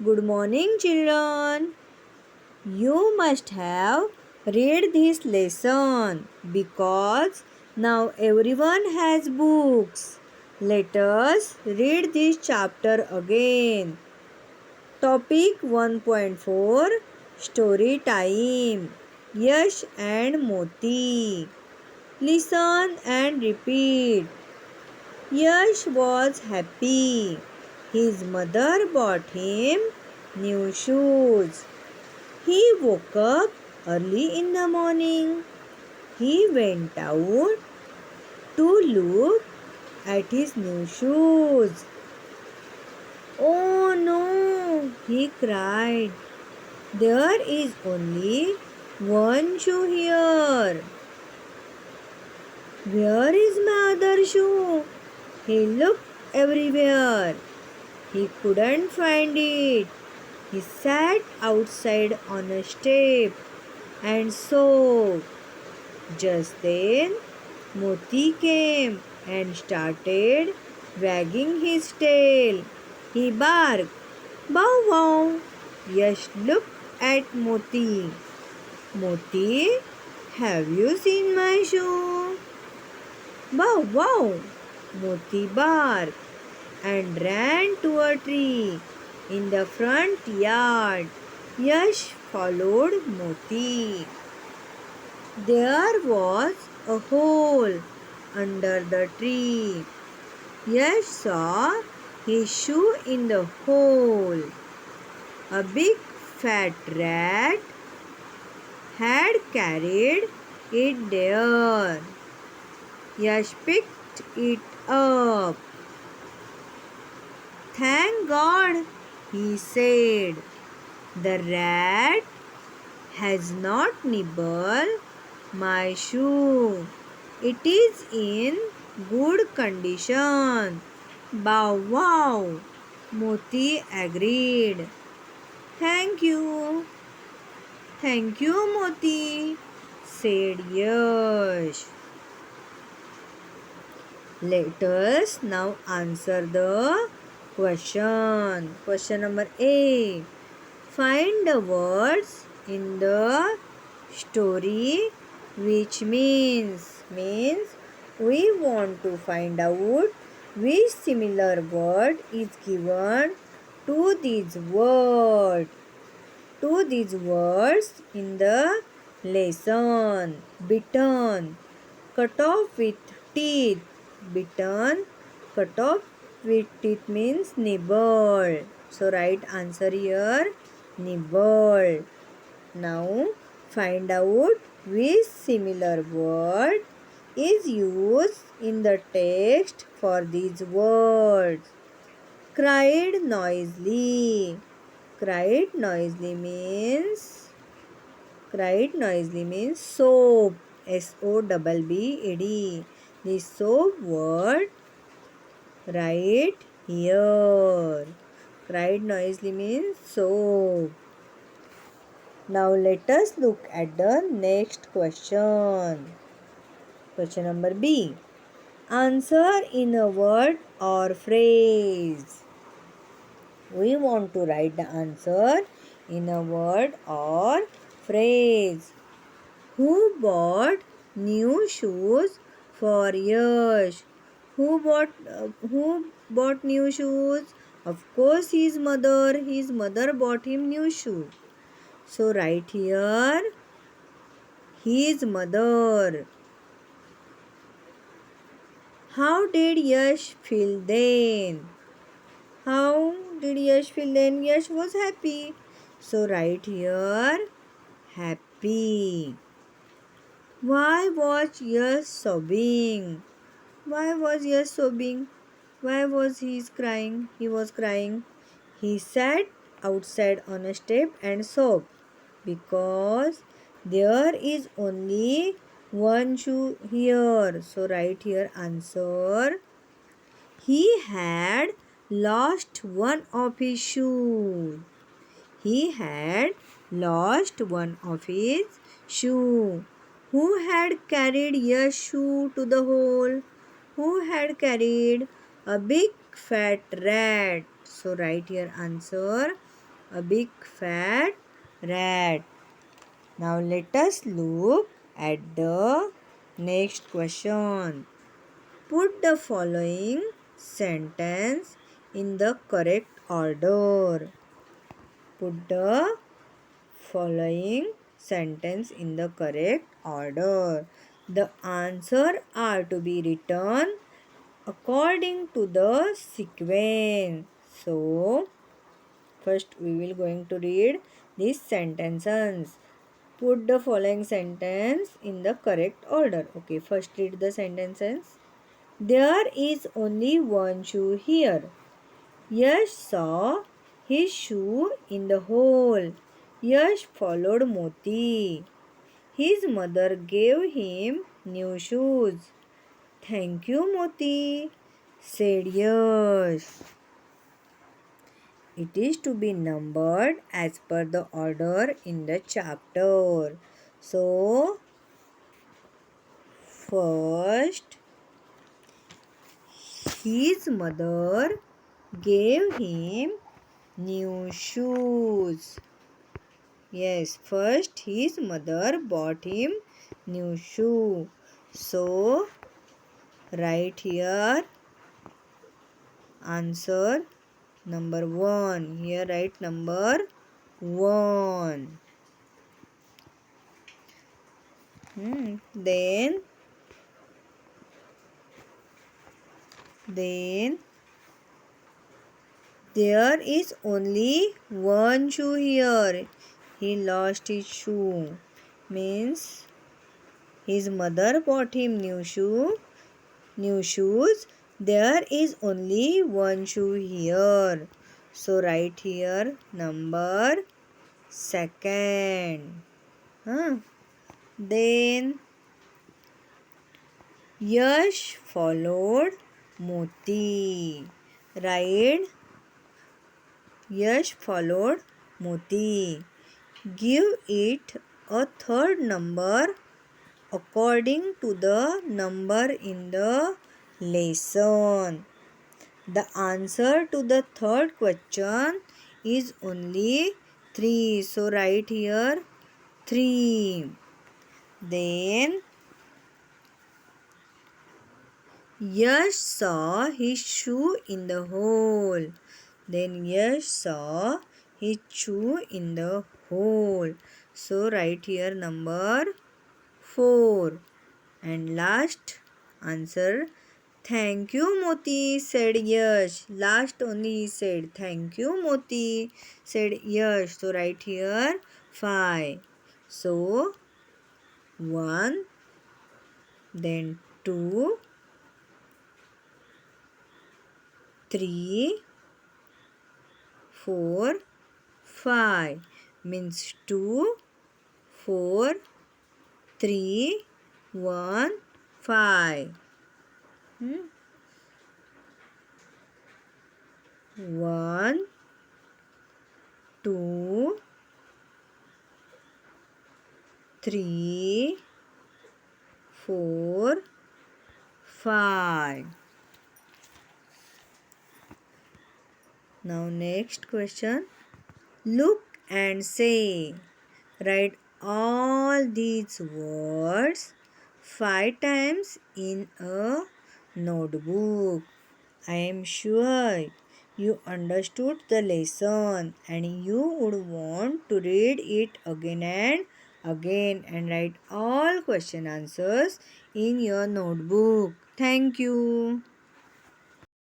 Good morning, children. You must have read this lesson because now everyone has books. Let us read this chapter again. Topic 1.4 Story Time Yash and Moti. Listen and repeat. Yash was happy. His mother bought him new shoes. He woke up early in the morning. He went out to look at his new shoes. Oh no, he cried. There is only one shoe here. Where is my other shoe? He looked everywhere. He couldn't find it. He sat outside on a step and sobbed. Just then, Moti came and started wagging his tail. He barked, "Bow wow!" Yash looked at Moti. "Moti, have you seen my shoe?" "Bow wow!" Moti barked and ran to a tree in the front yard. Yash followed Moti. There was a hole under the tree. Yash saw his shoe in the hole. A big fat rat had carried it there. Yash picked it up. "Thank God," he said. "The rat has not nibbled my shoe. It is in good condition." "Bow wow!" Moti agreed. "Thank you. Thank you, Moti," said Yash. Let us now answer the question. Question number A. Find the words in the story which means we want to find out which similar word is given to these words in the lesson. Bitten, cut off with teeth. Bitten, cut off with teeth means nibble. So right answer here, nibble. Now find out which similar word is used in the text for these words. Cried noisily. Cried noisily means soap. SOBBED. The soap word right here. Cried noisily means soap. Now let us look at the next question. Question number B. Answer in a word or phrase. We want to write the answer in a word or phrase. Who bought new shoes for Yash? Who bought new shoes? Of course, his mother. His mother bought him new shoes. So right here, his mother. How did Yash feel then? How did Yash feel then? Yash was happy. So right here, happy. Why was Yash sobbing? Why was Yash sobbing? Why was he crying? He was crying. He sat outside on a step and sobbed because there is only one shoe here. So right here answer. He had lost one of his shoes. He had lost one of his shoe. Who had carried a shoe to the hole? Who had carried? A big fat rat. So right here answer. a big fat rat. Now let us look at the next question. Put the following sentence in the correct order. Put the following sentence in the correct order. The answer are to be written according to the sequence. So, first we will going to read these sentences. Put the following sentence in the correct order. Okay, first read the sentences. There is only one shoe here. Yash saw his shoe in the hole. Yash followed Moti. His mother gave him new shoes. Thank you, Moti, said Yash. It is to be numbered as per the order in the chapter. So, first, his mother gave him new shoes. Yes, first his mother bought him new shoe. So, write here answer number 1. Here write number 1. Then there is only one shoe here. He lost his shoe. Means his mother bought him new shoes. There is only one shoe here. So write here number 2. Then Yash followed Moti. Write Yash followed Moti. Give it a third number according to the number in the lesson. The answer to the third question is only 3. So write here 3. Then Yash saw his shoe in the hole. Then Yash saw his shoe in the hole. So write here number 4. And last answer, thank you Moti, said Yash. Last only he said, thank you Moti, said Yash. So write here 5. So 1, then 2, 3, 4, 5. Means 2, 4, 3, 1, 5. 1, 2, 3, 4, 5. Now next question. Look and say. Write all these words 5 times in a notebook. I am sure you understood the lesson and you would want to read it again and write all question answers in your notebook. Thank you.